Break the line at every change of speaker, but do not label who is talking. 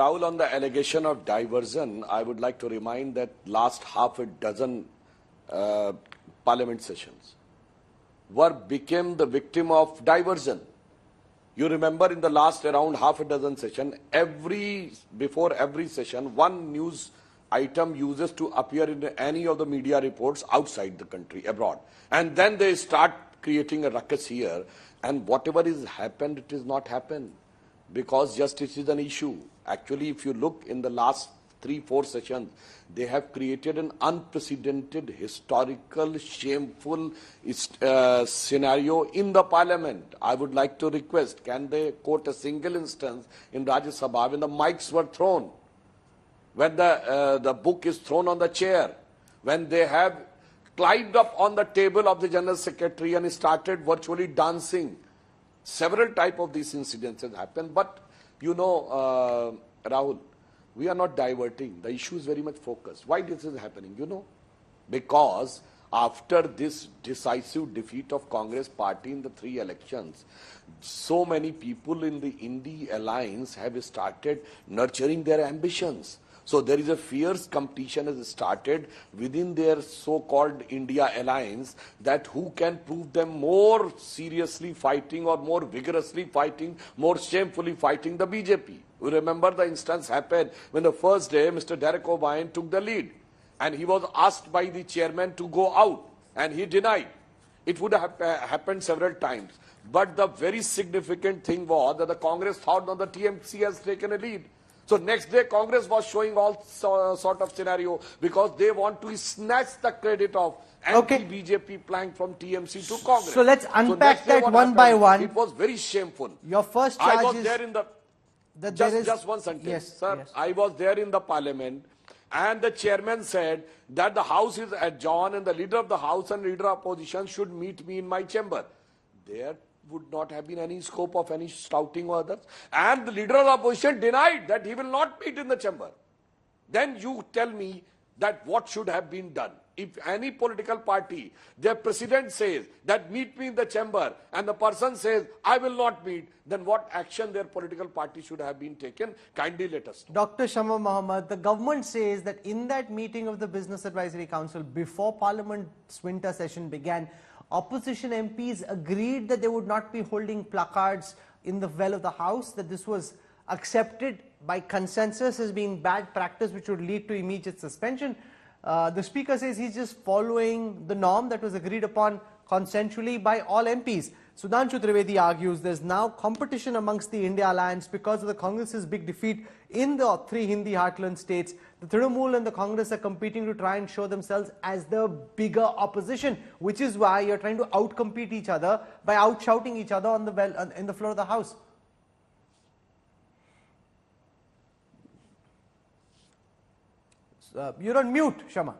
Rahul, on the allegation of diversion, I would like to remind that last half a dozen parliament sessions became the victim of diversion. You remember in the last around half a dozen sessions, before every session, one news item uses to appear in any of the media reports outside the country, abroad. And then they start creating a ruckus here, and whatever is happened, it is not happened, because justice is an issue. Actually, if you look in the last 3-4 sessions, they have created an unprecedented, historical, shameful scenario in the parliament. I would like to request, can they quote a single instance in Rajya Sabha when the mics were thrown, when the book is thrown on the chair, when they have climbed up on the table of the General Secretary and started virtually dancing. Several type of these incidents have happened, but you know, Rahul, we are not diverting. The issue is very much focused. Why this is happening? You know, because after this decisive defeat of Congress party in the 3 elections, so many people in the India alliance have started nurturing their ambitions. So there is a fierce competition has started within their so-called India alliance that who can prove them more seriously fighting or more vigorously fighting, more shamefully fighting the BJP. We remember the instance happened when the first day Mr. Derek O'Brien took the lead and he was asked by the chairman to go out and he denied. It would have happened several times. But the very significant thing was that the Congress thought that the TMC has taken a lead. So next day, Congress was showing all sort of scenario because they want to snatch the credit of anti-BJP plank from TMC to Congress.
So let's unpack that one by one.
It was very shameful.
Your first charge
I was there in the... Just one sentence,
yes,
sir.
Yes.
I was there in the parliament and the chairman said that the house is adjourned and the leader of the house and leader of opposition should meet me in my chamber. There would not have been any scope of any shouting or others. And the leader of the opposition denied that he will not meet in the chamber. Then you tell me that what should have been done. If any political party, their president says that meet me in the chamber and the person says I will not meet, then what action their political party should have been taken? Kindly let us know.
Dr. Shama Mohammed, the government says that in that meeting of the Business Advisory Council before Parliament's winter session began, opposition MPs agreed that they would not be holding placards in the well of the House, that this was accepted by consensus as being bad practice which would lead to immediate suspension. The Speaker says he's just following the norm that was agreed upon consensually by all MPs. Sudhanshu Trivedi argues there's now competition amongst the India alliance because of the Congress's big defeat in the 3 Hindi heartland states. The Trinamool and the Congress are competing to try and show themselves as the bigger opposition, which is why you're trying to outcompete each other by outshouting each other on the in the floor of the House. You're on mute, Shama.